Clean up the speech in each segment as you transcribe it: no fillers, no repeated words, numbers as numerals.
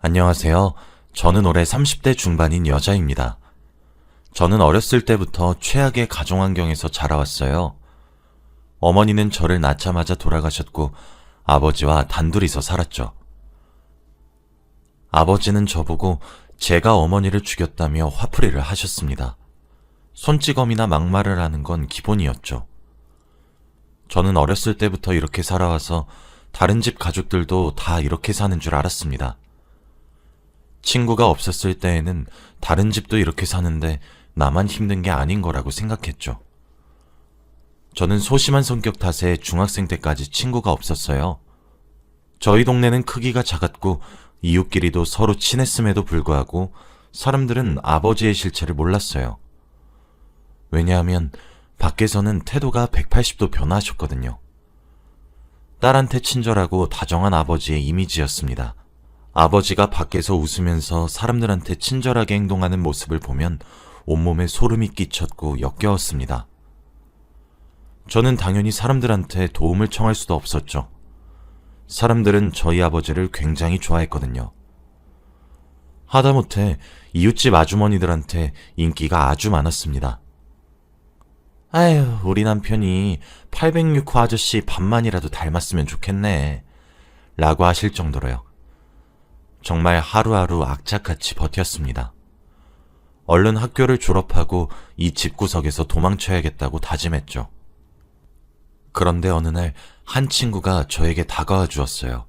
안녕하세요. 저는 올해 30대 중반인 여자입니다. 저는 어렸을 때부터 최악의 가정환경에서 자라왔어요. 어머니는 저를 낳자마자 돌아가셨고 아버지와 단둘이서 살았죠. 아버지는 저보고 제가 어머니를 죽였다며 화풀이를 하셨습니다. 손찌검이나 막말을 하는 건 기본이었죠. 저는 어렸을 때부터 이렇게 살아와서 다른 집 가족들도 다 이렇게 사는 줄 알았습니다. 친구가 없었을 때에는 다른 집도 이렇게 사는데 나만 힘든 게 아닌 거라고 생각했죠. 저는 소심한 성격 탓에 중학생 때까지 친구가 없었어요. 저희 동네는 크기가 작았고 이웃끼리도 서로 친했음에도 불구하고 사람들은 아버지의 실체를 몰랐어요. 왜냐하면 밖에서는 태도가 180도 변화하셨거든요. 딸한테 친절하고 다정한 아버지의 이미지였습니다. 아버지가 밖에서 웃으면서 사람들한테 친절하게 행동하는 모습을 보면 온몸에 소름이 끼쳤고 역겨웠습니다. 저는 당연히 사람들한테 도움을 청할 수도 없었죠. 사람들은 저희 아버지를 굉장히 좋아했거든요. 하다못해 이웃집 아주머니들한테 인기가 아주 많았습니다. 아휴, 우리 남편이 806호 아저씨 반만이라도 닮았으면 좋겠네 라고 하실 정도로요. 정말 하루하루 악착같이 버텼습니다. 얼른 학교를 졸업하고 이 집구석에서 도망쳐야겠다고 다짐했죠. 그런데 어느 날 한 친구가 저에게 다가와 주었어요.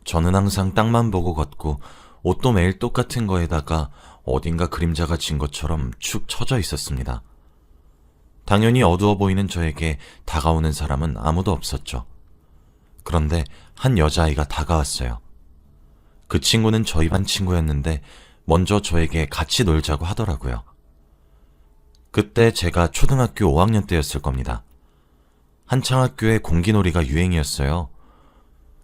저는 항상 땅만 보고 걷고 옷도 매일 똑같은 거에다가 어딘가 그림자가 진 것처럼 축 처져 있었습니다. 당연히 어두워 보이는 저에게 다가오는 사람은 아무도 없었죠. 그런데 한 여자아이가 다가왔어요. 그 친구는 저희 반 친구였는데 먼저 저에게 같이 놀자고 하더라고요. 그때 제가 초등학교 5학년 때였을 겁니다. 한창 학교에 공기놀이가 유행이었어요.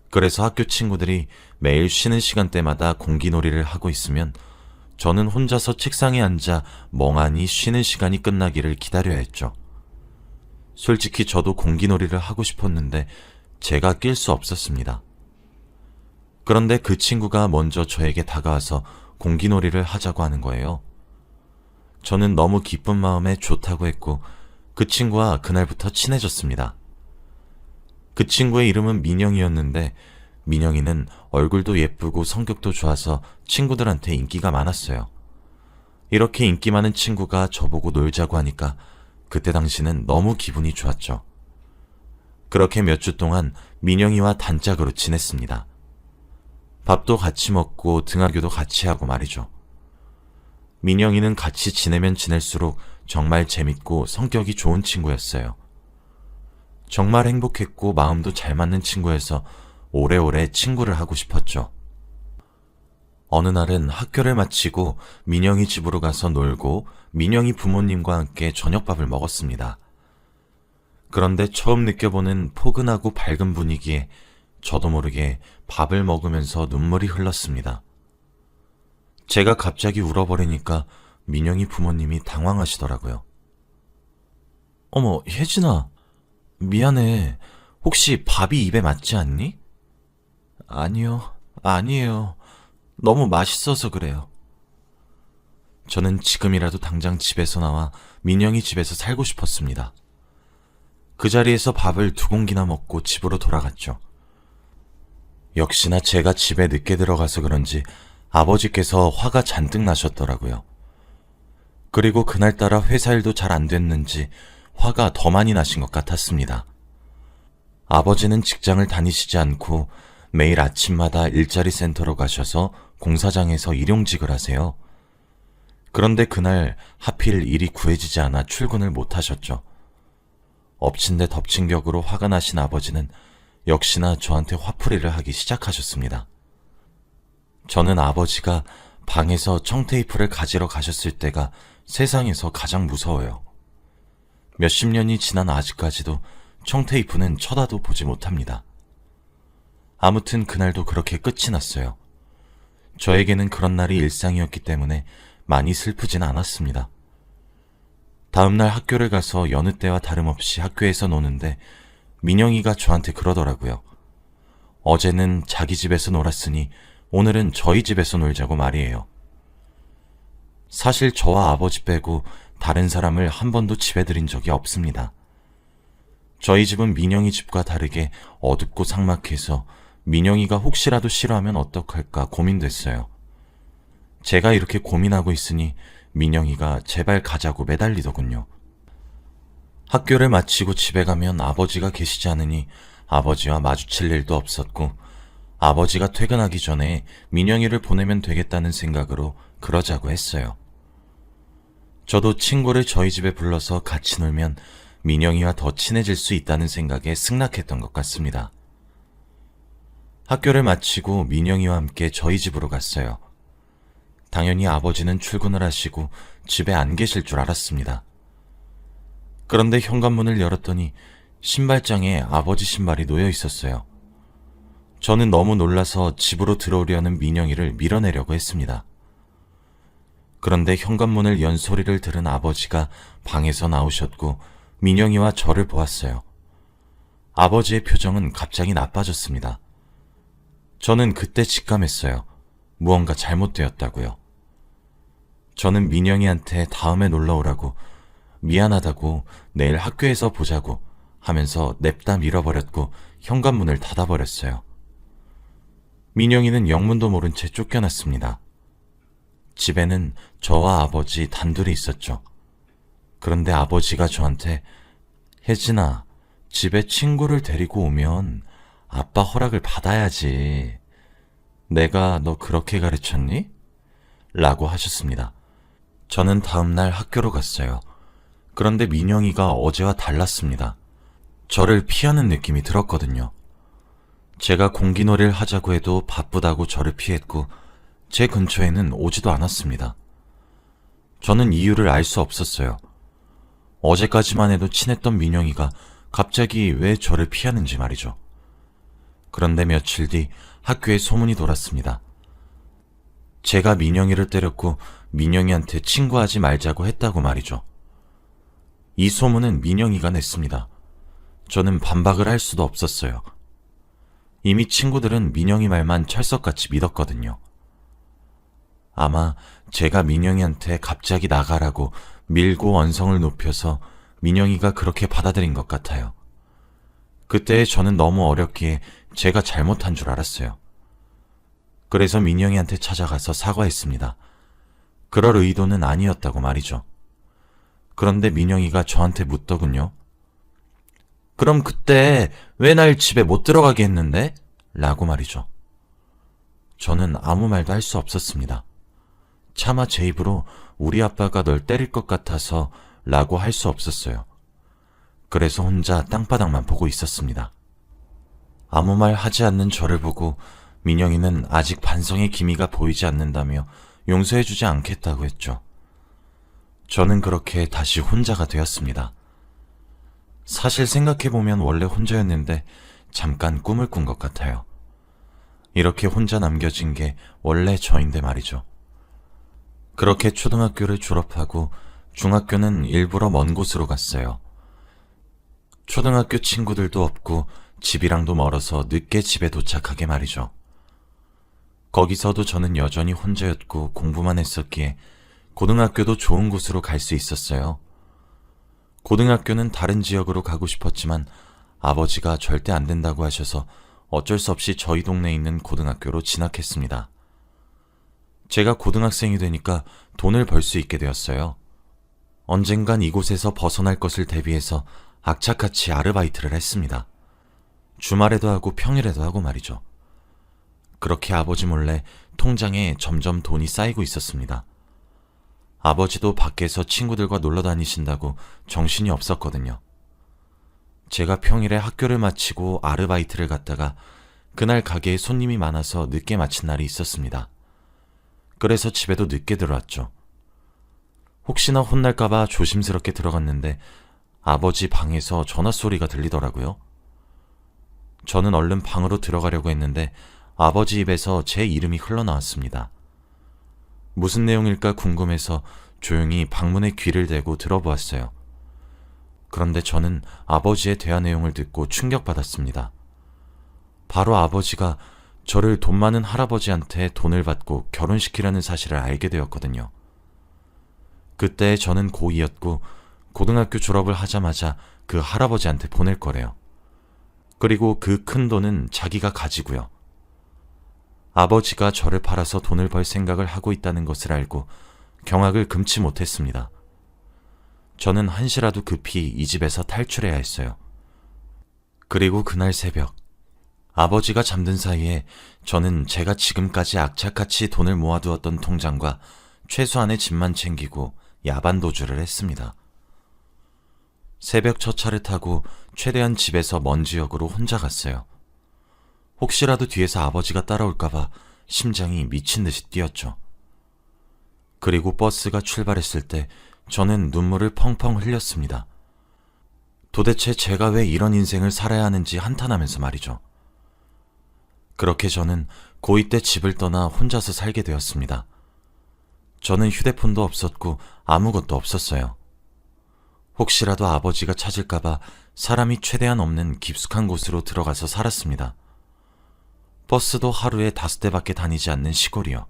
그래서 학교 친구들이 매일 쉬는 시간대마다 공기놀이를 하고 있으면 저는 혼자서 책상에 앉아 멍하니 쉬는 시간이 끝나기를 기다려야 했죠. 솔직히 저도 공기놀이를 하고 싶었는데 제가 낄 수 없었습니다. 그런데 그 친구가 먼저 저에게 다가와서 공기놀이를 하자고 하는 거예요. 저는 너무 기쁜 마음에 좋다고 했고 그 친구와 그날부터 친해졌습니다. 그 친구의 이름은 민영이었는데 민영이는 얼굴도 예쁘고 성격도 좋아서 친구들한테 인기가 많았어요. 이렇게 인기 많은 친구가 저보고 놀자고 하니까 그때 당시는 너무 기분이 좋았죠. 그렇게 몇 주 동안 민영이와 단짝으로 지냈습니다. 밥도 같이 먹고 등하교도 같이 하고 말이죠. 민영이는 같이 지내면 지낼수록 정말 재밌고 성격이 좋은 친구였어요. 정말 행복했고 마음도 잘 맞는 친구여서 오래오래 친구를 하고 싶었죠. 어느 날은 학교를 마치고 민영이 집으로 가서 놀고 민영이 부모님과 함께 저녁밥을 먹었습니다. 그런데 처음 느껴보는 포근하고 밝은 분위기에 저도 모르게 밥을 먹으면서 눈물이 흘렀습니다. 제가 갑자기 울어버리니까 민영이 부모님이 당황하시더라고요. 어머, 혜진아. 미안해. 혹시 밥이 입에 맞지 않니? 아니요, 아니에요. 너무 맛있어서 그래요. 저는 지금이라도 당장 집에서 나와 민영이 집에서 살고 싶었습니다. 그 자리에서 밥을 2공기나 먹고 집으로 돌아갔죠. 역시나 제가 집에 늦게 들어가서 그런지 아버지께서 화가 잔뜩 나셨더라고요. 그리고 그날따라 회사 일도 잘 안 됐는지 화가 더 많이 나신 것 같았습니다. 아버지는 직장을 다니시지 않고 매일 아침마다 일자리 센터로 가셔서 공사장에서 일용직을 하세요. 그런데 그날 하필 일이 구해지지 않아 출근을 못 하셨죠. 엎친 데 덮친 격으로 화가 나신 아버지는 역시나 저한테 화풀이를 하기 시작하셨습니다. 저는 아버지가 방에서 청테이프를 가지러 가셨을 때가 세상에서 가장 무서워요. 몇십 년이 지난 아직까지도 청테이프는 쳐다도 보지 못합니다. 아무튼 그날도 그렇게 끝이 났어요. 저에게는 그런 날이 일상이었기 때문에 많이 슬프진 않았습니다. 다음날 학교를 가서 여느 때와 다름없이 학교에서 노는데 민영이가 저한테 그러더라고요. 어제는 자기 집에서 놀았으니 오늘은 저희 집에서 놀자고 말이에요. 사실 저와 아버지 빼고 다른 사람을 한 번도 집에 들인 적이 없습니다. 저희 집은 민영이 집과 다르게 어둡고 삭막해서 민영이가 혹시라도 싫어하면 어떡할까 고민됐어요. 제가 이렇게 고민하고 있으니 민영이가 제발 가자고 매달리더군요. 학교를 마치고 집에 가면 아버지가 계시지 않으니 아버지와 마주칠 일도 없었고 아버지가 퇴근하기 전에 민영이를 보내면 되겠다는 생각으로 그러자고 했어요. 저도 친구를 저희 집에 불러서 같이 놀면 민영이와 더 친해질 수 있다는 생각에 승낙했던 것 같습니다. 학교를 마치고 민영이와 함께 저희 집으로 갔어요. 당연히 아버지는 출근을 하시고 집에 안 계실 줄 알았습니다. 그런데 현관문을 열었더니 신발장에 아버지 신발이 놓여 있었어요. 저는 너무 놀라서 집으로 들어오려는 민영이를 밀어내려고 했습니다. 그런데 현관문을 연 소리를 들은 아버지가 방에서 나오셨고 민영이와 저를 보았어요. 아버지의 표정은 갑자기 나빠졌습니다. 저는 그때 직감했어요. 무언가 잘못되었다고요. 저는 민영이한테 다음에 놀러오라고, 미안하다고, 내일 학교에서 보자고 하면서 냅다 밀어버렸고 현관문을 닫아버렸어요. 민영이는 영문도 모른 채 쫓겨났습니다. 집에는 저와 아버지 단둘이 있었죠. 그런데 아버지가 저한테 혜진아, 집에 친구를 데리고 오면 아빠 허락을 받아야지. 내가 너 그렇게 가르쳤니? 라고 하셨습니다. 저는 다음날 학교로 갔어요. 그런데 민영이가 어제와 달랐습니다. 저를 피하는 느낌이 들었거든요. 제가 공기놀이를 하자고 해도 바쁘다고 저를 피했고 제 근처에는 오지도 않았습니다. 저는 이유를 알 수 없었어요. 어제까지만 해도 친했던 민영이가 갑자기 왜 저를 피하는지 말이죠. 그런데 며칠 뒤 학교에 소문이 돌았습니다. 제가 민영이를 때렸고 민영이한테 친구하지 말자고 했다고 말이죠. 이 소문은 민영이가 냈습니다. 저는 반박을 할 수도 없었어요. 이미 친구들은 민영이 말만 철석같이 믿었거든요. 아마 제가 민영이한테 갑자기 나가라고 밀고 언성을 높여서 민영이가 그렇게 받아들인 것 같아요. 그때 저는 너무 어렸기에 제가 잘못한 줄 알았어요. 그래서 민영이한테 찾아가서 사과했습니다. 그럴 의도는 아니었다고 말이죠. 그런데 민영이가 저한테 묻더군요. 그럼 그때 왜 날 집에 못 들어가게 했는데? 라고 말이죠. 저는 아무 말도 할 수 없었습니다. 차마 제 입으로 우리 아빠가 널 때릴 것 같아서 라고 할 수 없었어요. 그래서 혼자 땅바닥만 보고 있었습니다. 아무 말 하지 않는 저를 보고 민영이는 아직 반성의 기미가 보이지 않는다며 용서해주지 않겠다고 했죠. 저는 그렇게 다시 혼자가 되었습니다. 사실 생각해보면 원래 혼자였는데 잠깐 꿈을 꾼 것 같아요. 이렇게 혼자 남겨진 게 원래 저인데 말이죠. 그렇게 초등학교를 졸업하고 중학교는 일부러 먼 곳으로 갔어요. 초등학교 친구들도 없고 집이랑도 멀어서 늦게 집에 도착하게 말이죠. 거기서도 저는 여전히 혼자였고 공부만 했었기에 고등학교도 좋은 곳으로 갈 수 있었어요. 고등학교는 다른 지역으로 가고 싶었지만 아버지가 절대 안 된다고 하셔서 어쩔 수 없이 저희 동네에 있는 고등학교로 진학했습니다. 제가 고등학생이 되니까 돈을 벌 수 있게 되었어요. 언젠간 이곳에서 벗어날 것을 대비해서 악착같이 아르바이트를 했습니다. 주말에도 하고 평일에도 하고 말이죠. 그렇게 아버지 몰래 통장에 점점 돈이 쌓이고 있었습니다. 아버지도 밖에서 친구들과 놀러 다니신다고 정신이 없었거든요. 제가 평일에 학교를 마치고 아르바이트를 갔다가 그날 가게에 손님이 많아서 늦게 마친 날이 있었습니다. 그래서 집에도 늦게 들어왔죠. 혹시나 혼날까봐 조심스럽게 들어갔는데 아버지 방에서 전화 소리가 들리더라고요. 저는 얼른 방으로 들어가려고 했는데 아버지 입에서 제 이름이 흘러나왔습니다. 무슨 내용일까 궁금해서 조용히 방문에 귀를 대고 들어보았어요. 그런데 저는 아버지의 대화 내용을 듣고 충격받았습니다. 바로 아버지가 저를 돈 많은 할아버지한테 돈을 받고 결혼시키려는 사실을 알게 되었거든요. 그때 저는 고2였고 고등학교 졸업을 하자마자 그 할아버지한테 보낼 거래요. 그리고 그 큰 돈은 자기가 가지고요. 아버지가 저를 팔아서 돈을 벌 생각을 하고 있다는 것을 알고 경악을 금치 못했습니다. 저는 한시라도 급히 이 집에서 탈출해야 했어요. 그리고 그날 새벽, 아버지가 잠든 사이에 저는 제가 지금까지 악착같이 돈을 모아두었던 통장과 최소한의 집만 챙기고 야반 도주를 했습니다. 새벽 첫 차를 타고 최대한 집에서 먼 지역으로 혼자 갔어요. 혹시라도 뒤에서 아버지가 따라올까봐 심장이 미친 듯이 뛰었죠. 그리고 버스가 출발했을 때 저는 눈물을 펑펑 흘렸습니다. 도대체 제가 왜 이런 인생을 살아야 하는지 한탄하면서 말이죠. 그렇게 저는 고2 때 집을 떠나 혼자서 살게 되었습니다. 저는 휴대폰도 없었고 아무것도 없었어요. 혹시라도 아버지가 찾을까봐 사람이 최대한 없는 깊숙한 곳으로 들어가서 살았습니다. 버스도 하루에 5대밖에 다니지 않는 시골이요.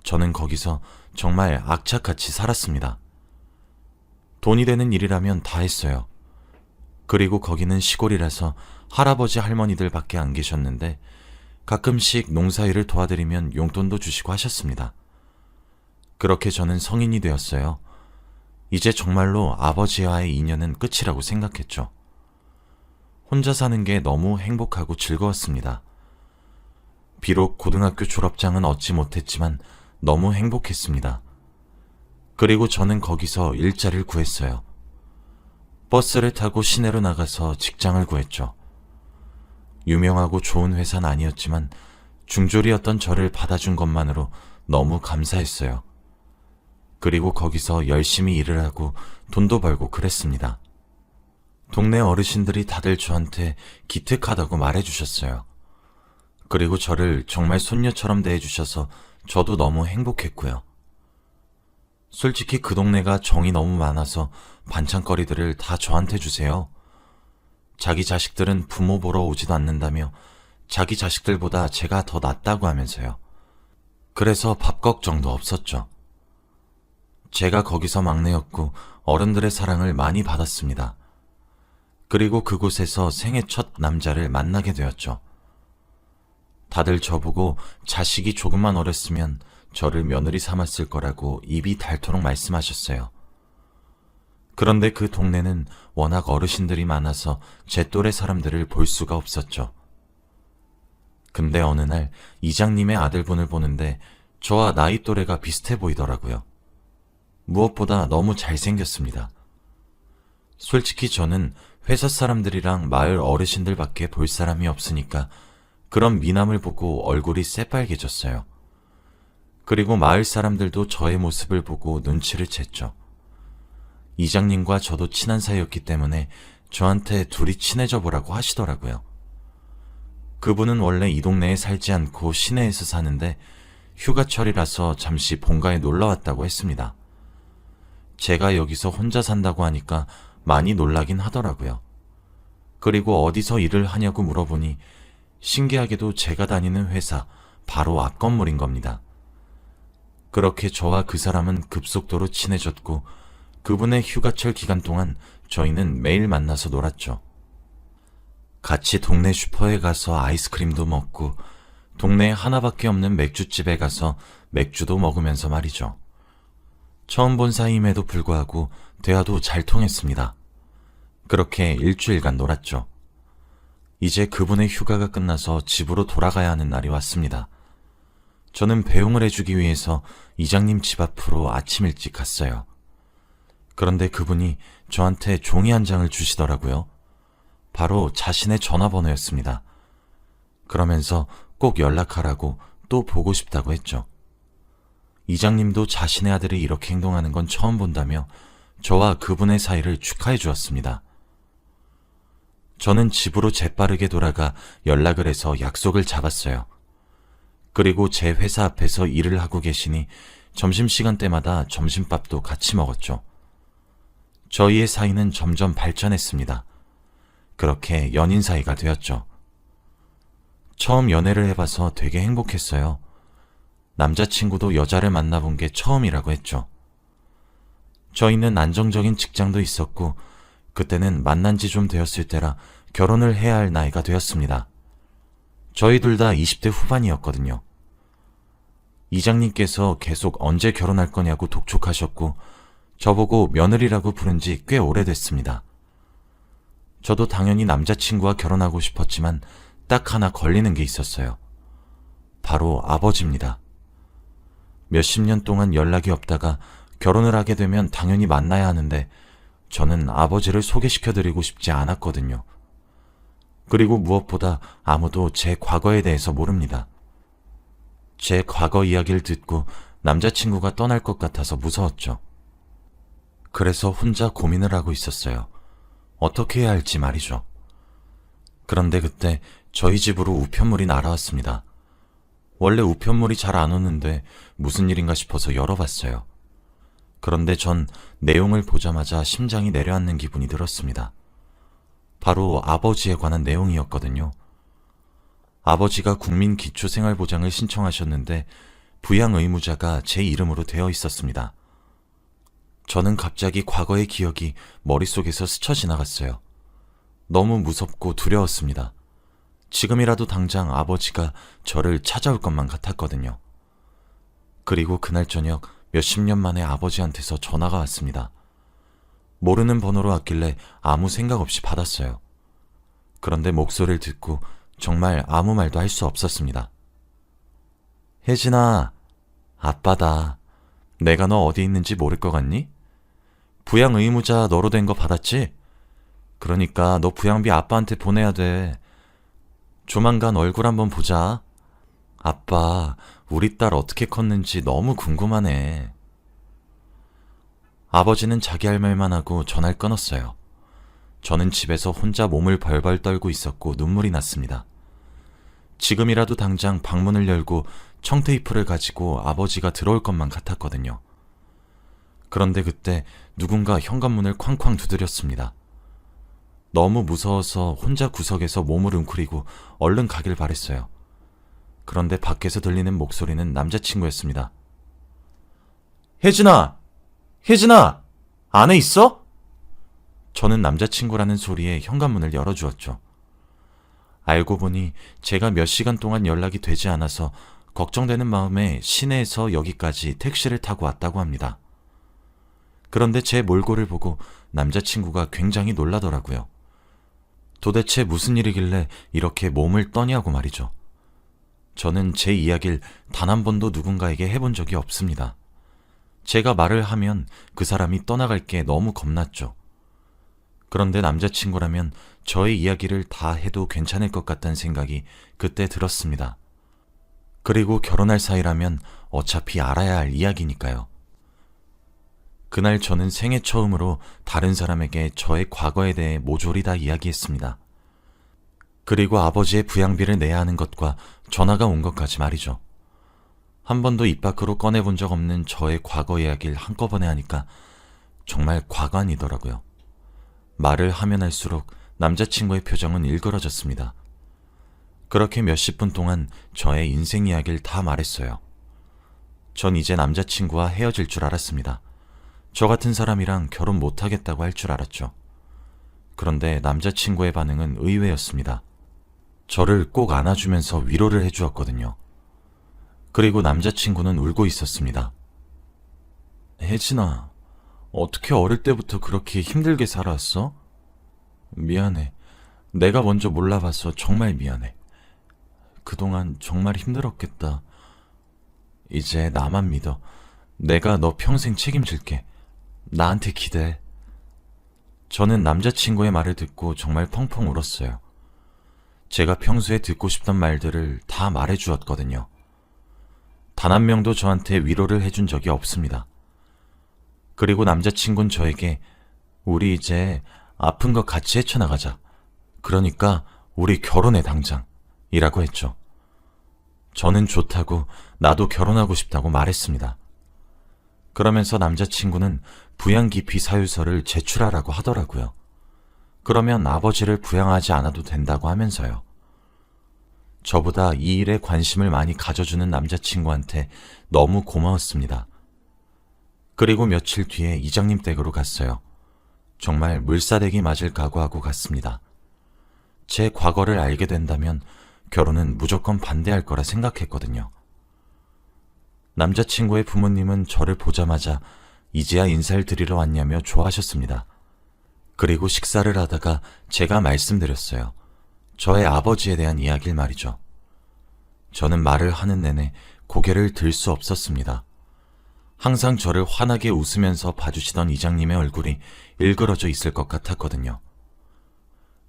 저는 거기서 정말 악착같이 살았습니다. 돈이 되는 일이라면 다 했어요. 그리고 거기는 시골이라서 할아버지 할머니들 밖에 안 계셨는데 가끔씩 농사일을 도와드리면 용돈도 주시고 하셨습니다. 그렇게 저는 성인이 되었어요. 이제 정말로 아버지와의 인연은 끝이라고 생각했죠. 혼자 사는 게 너무 행복하고 즐거웠습니다. 비록 고등학교 졸업장은 얻지 못했지만 너무 행복했습니다. 그리고 저는 거기서 일자리를 구했어요. 버스를 타고 시내로 나가서 직장을 구했죠. 유명하고 좋은 회사는 아니었지만 중졸이었던 저를 받아준 것만으로 너무 감사했어요. 그리고 거기서 열심히 일을 하고 돈도 벌고 그랬습니다. 동네 어르신들이 다들 저한테 기특하다고 말해주셨어요. 그리고 저를 정말 손녀처럼 대해주셔서 저도 너무 행복했고요. 솔직히 그 동네가 정이 너무 많아서 반찬거리들을 다 저한테 주세요. 자기 자식들은 부모 보러 오지도 않는다며 자기 자식들보다 제가 더 낫다고 하면서요. 그래서 밥 걱정도 없었죠. 제가 거기서 막내였고 어른들의 사랑을 많이 받았습니다. 그리고 그곳에서 생애 첫 남자를 만나게 되었죠. 다들 저보고 자식이 조금만 어렸으면 저를 며느리 삼았을 거라고 입이 닳도록 말씀하셨어요. 그런데 그 동네는 워낙 어르신들이 많아서 제 또래 사람들을 볼 수가 없었죠. 근데 어느 날 이장님의 아들분을 보는데 저와 나이 또래가 비슷해 보이더라고요. 무엇보다 너무 잘생겼습니다. 솔직히 저는 회사 사람들이랑 마을 어르신들밖에 볼 사람이 없으니까 그런 미남을 보고 얼굴이 새빨개졌어요. 그리고 마을 사람들도 저의 모습을 보고 눈치를 챘죠. 이장님과 저도 친한 사이였기 때문에 저한테 둘이 친해져 보라고 하시더라고요. 그분은 원래 이 동네에 살지 않고 시내에서 사는데 휴가철이라서 잠시 본가에 놀러 왔다고 했습니다. 제가 여기서 혼자 산다고 하니까 많이 놀라긴 하더라고요. 그리고 어디서 일을 하냐고 물어보니 신기하게도 제가 다니는 회사 바로 앞 건물인 겁니다. 그렇게 저와 그 사람은 급속도로 친해졌고 그분의 휴가철 기간 동안 저희는 매일 만나서 놀았죠. 같이 동네 슈퍼에 가서 아이스크림도 먹고 동네에 하나밖에 없는 맥주집에 가서 맥주도 먹으면서 말이죠. 처음 본 사이임에도 불구하고 대화도 잘 통했습니다. 그렇게 일주일간 놀았죠. 이제 그분의 휴가가 끝나서 집으로 돌아가야 하는 날이 왔습니다. 저는 배웅을 해주기 위해서 이장님 집 앞으로 아침 일찍 갔어요. 그런데 그분이 저한테 종이 한 장을 주시더라고요. 바로 자신의 전화번호였습니다. 그러면서 꼭 연락하라고 또 보고 싶다고 했죠. 이장님도 자신의 아들이 이렇게 행동하는 건 처음 본다며 저와 그분의 사이를 축하해 주었습니다. 저는 집으로 재빠르게 돌아가 연락을 해서 약속을 잡았어요. 그리고 제 회사 앞에서 일을 하고 계시니 점심시간 때마다 점심밥도 같이 먹었죠. 저희의 사이는 점점 발전했습니다. 그렇게 연인 사이가 되었죠. 처음 연애를 해봐서 되게 행복했어요. 남자친구도 여자를 만나본 게 처음이라고 했죠. 저희는 안정적인 직장도 있었고 그때는 만난 지 좀 되었을 때라 결혼을 해야 할 나이가 되었습니다. 저희 둘 다 20대 후반이었거든요. 이장님께서 계속 언제 결혼할 거냐고 독촉하셨고 저보고 며느리라고 부른 지 꽤 오래됐습니다. 저도 당연히 남자친구와 결혼하고 싶었지만 딱 하나 걸리는 게 있었어요. 바로 아버지입니다. 몇십 년 동안 연락이 없다가 결혼을 하게 되면 당연히 만나야 하는데 저는 아버지를 소개시켜드리고 싶지 않았거든요. 그리고 무엇보다 아무도 제 과거에 대해서 모릅니다. 제 과거 이야기를 듣고 남자친구가 떠날 것 같아서 무서웠죠. 그래서 혼자 고민을 하고 있었어요. 어떻게 해야 할지 말이죠. 그런데 그때 저희 집으로 우편물이 날아왔습니다. 원래 우편물이 잘 안 오는데 무슨 일인가 싶어서 열어봤어요. 그런데 전 내용을 보자마자 심장이 내려앉는 기분이 들었습니다. 바로 아버지에 관한 내용이었거든요. 아버지가 국민기초생활보장을 신청하셨는데 부양 의무자가 제 이름으로 되어 있었습니다. 저는 갑자기 과거의 기억이 머릿속에서 스쳐 지나갔어요. 너무 무섭고 두려웠습니다. 지금이라도 당장 아버지가 저를 찾아올 것만 같았거든요. 그리고 그날 저녁 몇십 년 만에 아버지한테서 전화가 왔습니다. 모르는 번호로 왔길래 아무 생각 없이 받았어요. 그런데 목소리를 듣고 정말 아무 말도 할 수 없었습니다. 혜진아, 아빠다. 내가 너 어디 있는지 모를 것 같니? 부양 의무자 너로 된 거 받았지? 그러니까 너 부양비 아빠한테 보내야 돼. 조만간 얼굴 한번 보자. 아빠, 우리 딸 어떻게 컸는지 너무 궁금하네. 아버지는 자기 할 말만 하고 전화를 끊었어요. 저는 집에서 혼자 몸을 벌벌 떨고 있었고 눈물이 났습니다. 지금이라도 당장 방문을 열고 청테이프를 가지고 아버지가 들어올 것만 같았거든요. 그런데 그때 누군가 현관문을 쾅쾅 두드렸습니다. 너무 무서워서 혼자 구석에서 몸을 웅크리고 얼른 가길 바랬어요. 그런데 밖에서 들리는 목소리는 남자친구였습니다. 혜진아! 혜진아! 안에 있어? 저는 남자친구라는 소리에 현관문을 열어주었죠. 알고 보니 제가 몇 시간 동안 연락이 되지 않아서 걱정되는 마음에 시내에서 여기까지 택시를 타고 왔다고 합니다. 그런데 제 몰골을 보고 남자친구가 굉장히 놀라더라고요. 도대체 무슨 일이길래 이렇게 몸을 떠냐고 말이죠. 저는 제 이야기를 단 한 번도 누군가에게 해본 적이 없습니다. 제가 말을 하면 그 사람이 떠나갈 게 너무 겁났죠. 그런데 남자친구라면 저의 이야기를 다 해도 괜찮을 것 같다는 생각이 그때 들었습니다. 그리고 결혼할 사이라면 어차피 알아야 할 이야기니까요. 그날 저는 생애 처음으로 다른 사람에게 저의 과거에 대해 모조리 다 이야기했습니다. 그리고 아버지의 부양비를 내야 하는 것과 전화가 온 것까지 말이죠. 한 번도 입 밖으로 꺼내본 적 없는 저의 과거 이야기를 한꺼번에 하니까 정말 과관이더라고요. 말을 하면 할수록 남자친구의 표정은 일그러졌습니다. 그렇게 몇십 분 동안 저의 인생 이야기를 다 말했어요. 전 이제 남자친구와 헤어질 줄 알았습니다. 저 같은 사람이랑 결혼 못하겠다고 할 줄 알았죠. 그런데 남자친구의 반응은 의외였습니다. 저를 꼭 안아주면서 위로를 해주었거든요. 그리고 남자친구는 울고 있었습니다. 혜진아, 어떻게 어릴 때부터 그렇게 힘들게 살아왔어? 미안해. 내가 먼저 몰라봐서 정말 미안해. 그동안 정말 힘들었겠다. 이제 나만 믿어. 내가 너 평생 책임질게. 나한테 기대해. 저는 남자친구의 말을 듣고 정말 펑펑 울었어요. 제가 평소에 듣고 싶던 말들을 다 말해주었거든요. 단 한 명도 저한테 위로를 해준 적이 없습니다. 그리고 남자친구는 저에게 우리 이제 아픈 거 같이 헤쳐나가자. 그러니까 우리 결혼해 당장. 이라고 했죠. 저는 좋다고 나도 결혼하고 싶다고 말했습니다. 그러면서 남자친구는 부양기피 사유서를 제출하라고 하더라고요. 그러면 아버지를 부양하지 않아도 된다고 하면서요. 저보다 이 일에 관심을 많이 가져주는 남자친구한테 너무 고마웠습니다. 그리고 며칠 뒤에 이장님 댁으로 갔어요. 정말 물사대기 맞을 각오하고 갔습니다. 제 과거를 알게 된다면 결혼은 무조건 반대할 거라 생각했거든요. 남자친구의 부모님은 저를 보자마자 이제야 인사를 드리러 왔냐며 좋아하셨습니다. 그리고 식사를 하다가 제가 말씀드렸어요. 저의 아버지에 대한 이야기를 말이죠. 저는 말을 하는 내내 고개를 들 수 없었습니다. 항상 저를 환하게 웃으면서 봐주시던 이장님의 얼굴이 일그러져 있을 것 같았거든요.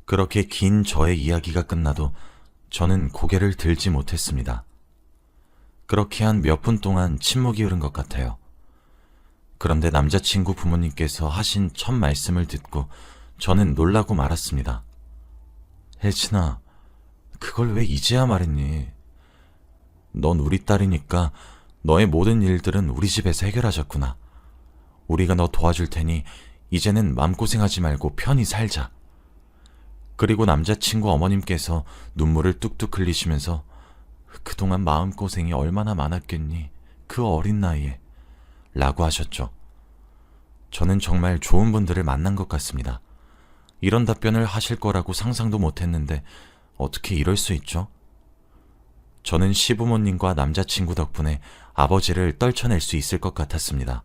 그렇게 긴 저의 이야기가 끝나도 저는 고개를 들지 못했습니다. 그렇게 한 몇 분 동안 침묵이 흐른 것 같아요. 그런데 남자친구 부모님께서 하신 첫 말씀을 듣고 저는 놀라고 말았습니다. 혜진아, 그걸 왜 이제야 말했니? 넌 우리 딸이니까 너의 모든 일들은 우리 집에서 해결하셨구나. 우리가 너 도와줄 테니 이제는 마음고생하지 말고 편히 살자. 그리고 남자친구 어머님께서 눈물을 뚝뚝 흘리시면서 그동안 마음고생이 얼마나 많았겠니? 그 어린 나이에. 라고 하셨죠. 저는 정말 좋은 분들을 만난 것 같습니다. 이런 답변을 하실 거라고 상상도 못했는데 어떻게 이럴 수 있죠? 저는 시부모님과 남자친구 덕분에 아버지를 떨쳐낼 수 있을 것 같았습니다.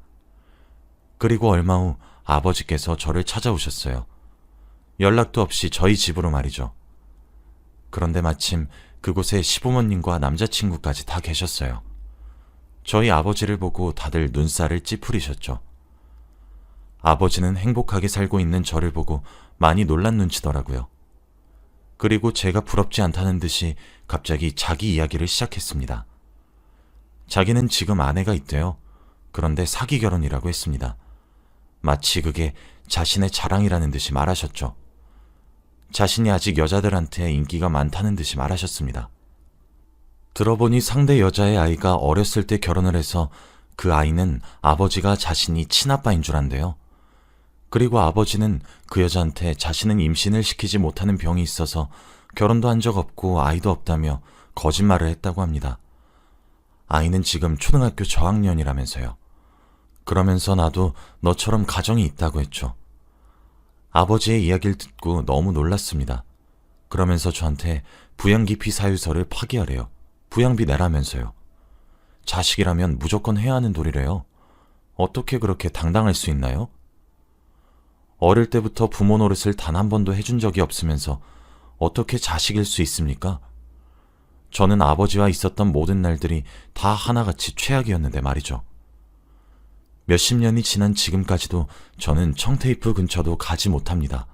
그리고 얼마 후 아버지께서 저를 찾아오셨어요. 연락도 없이 저희 집으로 말이죠. 그런데 마침 그곳에 시부모님과 남자친구까지 다 계셨어요. 저희 아버지를 보고 다들 눈살을 찌푸리셨죠. 아버지는 행복하게 살고 있는 저를 보고 많이 놀란 눈치더라고요. 그리고 제가 부럽지 않다는 듯이 갑자기 자기 이야기를 시작했습니다. 자기는 지금 아내가 있대요. 그런데 사기 결혼이라고 했습니다. 마치 그게 자신의 자랑이라는 듯이 말하셨죠. 자신이 아직 여자들한테 인기가 많다는 듯이 말하셨습니다. 들어보니 상대 여자의 아이가 어렸을 때 결혼을 해서 그 아이는 아버지가 자신이 친아빠인 줄 안대요. 그리고 아버지는 그 여자한테 자신은 임신을 시키지 못하는 병이 있어서 결혼도 한 적 없고 아이도 없다며 거짓말을 했다고 합니다. 아이는 지금 초등학교 저학년이라면서요. 그러면서 나도 너처럼 가정이 있다고 했죠. 아버지의 이야기를 듣고 너무 놀랐습니다. 그러면서 저한테 부양기피 사유서를 파기하래요. 부양비 내라면서요. 자식이라면 무조건 해야 하는 도리래요. 어떻게 그렇게 당당할 수 있나요? 어릴 때부터 부모 노릇을 단 한 번도 해준 적이 없으면서 어떻게 자식일 수 있습니까? 저는 아버지와 있었던 모든 날들이 다 하나같이 최악이었는데 말이죠. 몇십 년이 지난 지금까지도 저는 청테이프 근처도 가지 못합니다.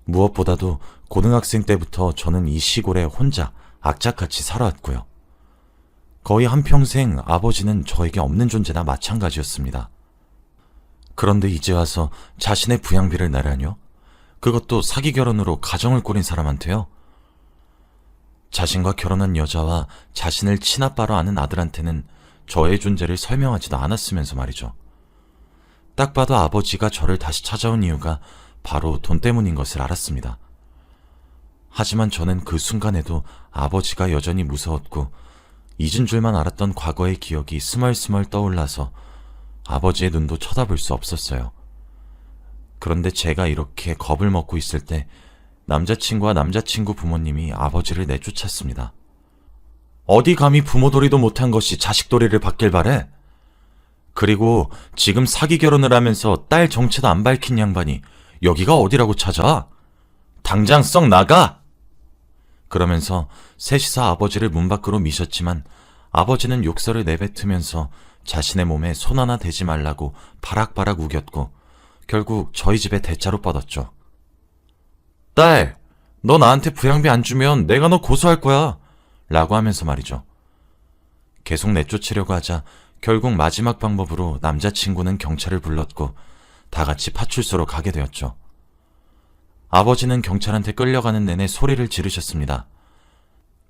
무엇보다도 고등학생 때부터 저는 이 시골에 혼자 악착같이 살아왔고요. 거의 한평생 아버지는 저에게 없는 존재나 마찬가지였습니다. 그런데 이제 와서 자신의 부양비를 내라뇨? 그것도 사기 결혼으로 가정을 꾸린 사람한테요? 자신과 결혼한 여자와 자신을 친아빠로 아는 아들한테는 저의 존재를 설명하지도 않았으면서 말이죠. 딱 봐도 아버지가 저를 다시 찾아온 이유가 바로 돈 때문인 것을 알았습니다. 하지만 저는 그 순간에도 아버지가 여전히 무서웠고 잊은 줄만 알았던 과거의 기억이 스멀스멀 떠올라서 아버지의 눈도 쳐다볼 수 없었어요. 그런데 제가 이렇게 겁을 먹고 있을 때 남자친구와 남자친구 부모님이 아버지를 내쫓았습니다. 어디 감히 부모 도리도 못한 것이 자식 도리를 받길 바래? 그리고 지금 사기 결혼을 하면서 딸 정체도 안 밝힌 양반이 여기가 어디라고 찾아? 당장 썩 나가! 그러면서 셋이서 아버지를 문 밖으로 미셨지만 아버지는 욕설을 내뱉으면서 자신의 몸에 손 하나 대지 말라고 바락바락 우겼고 결국 저희 집에 대자로 뻗었죠. 딸, 너 나한테 부양비 안 주면 내가 너 고소할 거야. 라고 하면서 말이죠. 계속 내쫓으려고 하자 결국 마지막 방법으로 남자친구는 경찰을 불렀고 다 같이 파출소로 가게 되었죠. 아버지는 경찰한테 끌려가는 내내 소리를 지르셨습니다.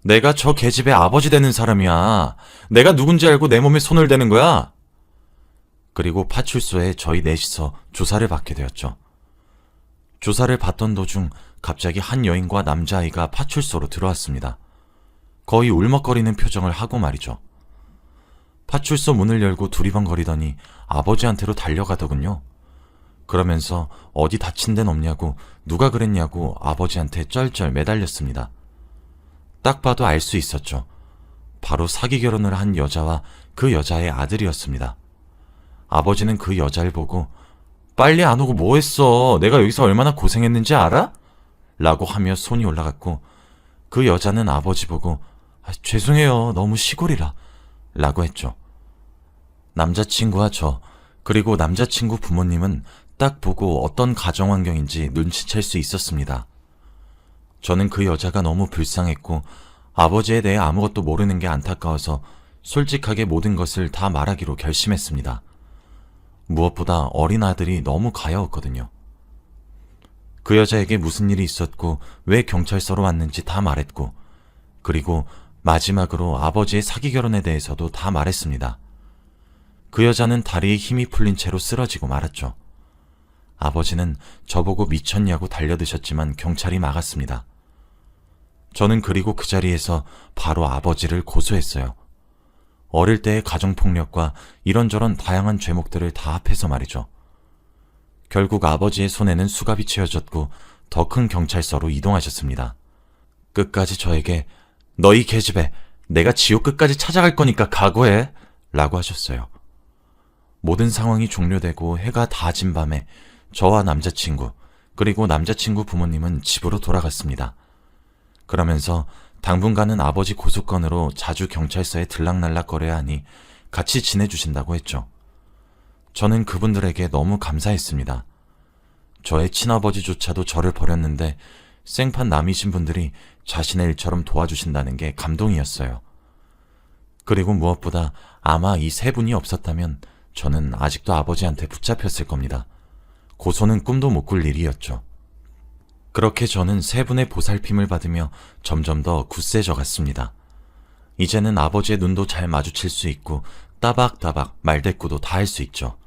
내가 저 계집애 아버지 되는 사람이야. 내가 누군지 알고 내 몸에 손을 대는 거야. 그리고 파출소에 저희 넷이서 조사를 받게 되었죠. 조사를 받던 도중 갑자기 한 여인과 남자아이가 파출소로 들어왔습니다. 거의 울먹거리는 표정을 하고 말이죠. 파출소 문을 열고 두리번거리더니 아버지한테로 달려가더군요. 그러면서 어디 다친 데는 없냐고, 누가 그랬냐고 아버지한테 쩔쩔 매달렸습니다. 딱 봐도 알 수 있었죠. 바로 사기 결혼을 한 여자와 그 여자의 아들이었습니다. 아버지는 그 여자를 보고 빨리 안 오고 뭐 했어? 내가 여기서 얼마나 고생했는지 알아? 라고 하며 손이 올라갔고, 그 여자는 아버지 보고 죄송해요. 너무 시골이라 라고 했죠. 남자친구와 저, 그리고 남자친구 부모님은 딱 보고 어떤 가정 환경인지 눈치챌 수 있었습니다. 저는 그 여자가 너무 불쌍했고 아버지에 대해 아무것도 모르는 게 안타까워서 솔직하게 모든 것을 다 말하기로 결심했습니다. 무엇보다 어린 아들이 너무 가여웠거든요. 그 여자에게 무슨 일이 있었고 왜 경찰서로 왔는지 다 말했고, 그리고 마지막으로 아버지의 사기 결혼에 대해서도 다 말했습니다. 그 여자는 다리에 힘이 풀린 채로 쓰러지고 말았죠. 아버지는 저보고 미쳤냐고 달려드셨지만 경찰이 막았습니다. 저는 그리고 그 자리에서 바로 아버지를 고소했어요. 어릴 때의 가정폭력과 이런저런 다양한 죄목들을 다 합해서 말이죠. 결국 아버지의 손에는 수갑이 채워졌고 더 큰 경찰서로 이동하셨습니다. 끝까지 저에게 너희 계집애, 내가 지옥 끝까지 찾아갈 거니까 각오해 라고 하셨어요. 모든 상황이 종료되고 해가 다 진 밤에 저와 남자친구, 그리고 남자친구 부모님은 집으로 돌아갔습니다. 그러면서 당분간은 아버지 고소건으로 자주 경찰서에 들락날락거려야 하니 같이 지내주신다고 했죠. 저는 그분들에게 너무 감사했습니다. 저의 친아버지조차도 저를 버렸는데 생판 남이신 분들이 자신의 일처럼 도와주신다는 게 감동이었어요. 그리고 무엇보다 아마 이 세 분이 없었다면 저는 아직도 아버지한테 붙잡혔을 겁니다. 고소는 꿈도 못 꿀 일이었죠. 그렇게 저는 세 분의 보살핌을 받으며 점점 더 굳세져 갔습니다. 이제는 아버지의 눈도 잘 마주칠 수 있고 따박따박 말대꾸도 다 할 수 있죠.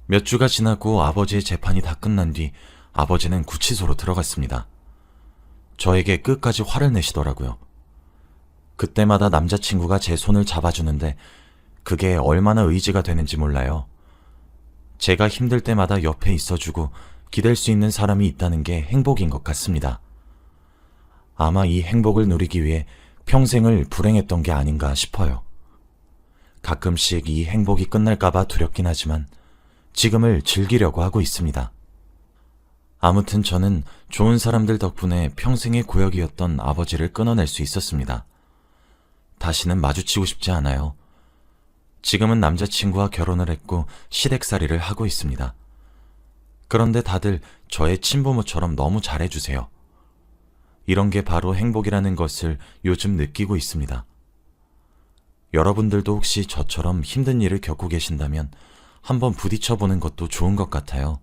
몇 주가 지나고 아버지의 재판이 다 끝난 뒤 아버지는 구치소로 들어갔습니다. 저에게 끝까지 화를 내시더라고요. 그때마다 남자친구가 제 손을 잡아주는데 그게 얼마나 의지가 되는지 몰라요. 제가 힘들 때마다 옆에 있어주고 기댈 수 있는 사람이 있다는 게 행복인 것 같습니다. 아마 이 행복을 누리기 위해 평생을 불행했던 게 아닌가 싶어요. 가끔씩 이 행복이 끝날까봐 두렵긴 하지만 지금을 즐기려고 하고 있습니다. 아무튼 저는 좋은 사람들 덕분에 평생의 고역이었던 아버지를 끊어낼 수 있었습니다. 다시는 마주치고 싶지 않아요. 지금은 남자친구와 결혼을 했고 시댁살이를 하고 있습니다. 그런데 다들 저의 친부모처럼 너무 잘해주세요. 이런 게 바로 행복이라는 것을 요즘 느끼고 있습니다. 여러분들도 혹시 저처럼 힘든 일을 겪고 계신다면 한번 부딪혀보는 것도 좋은 것 같아요.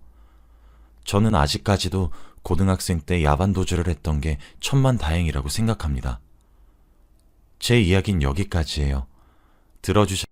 저는 아직까지도 고등학생 때 야반도주를 했던 게 천만다행이라고 생각합니다. 제 이야기는 여기까지예요. 들어주셔서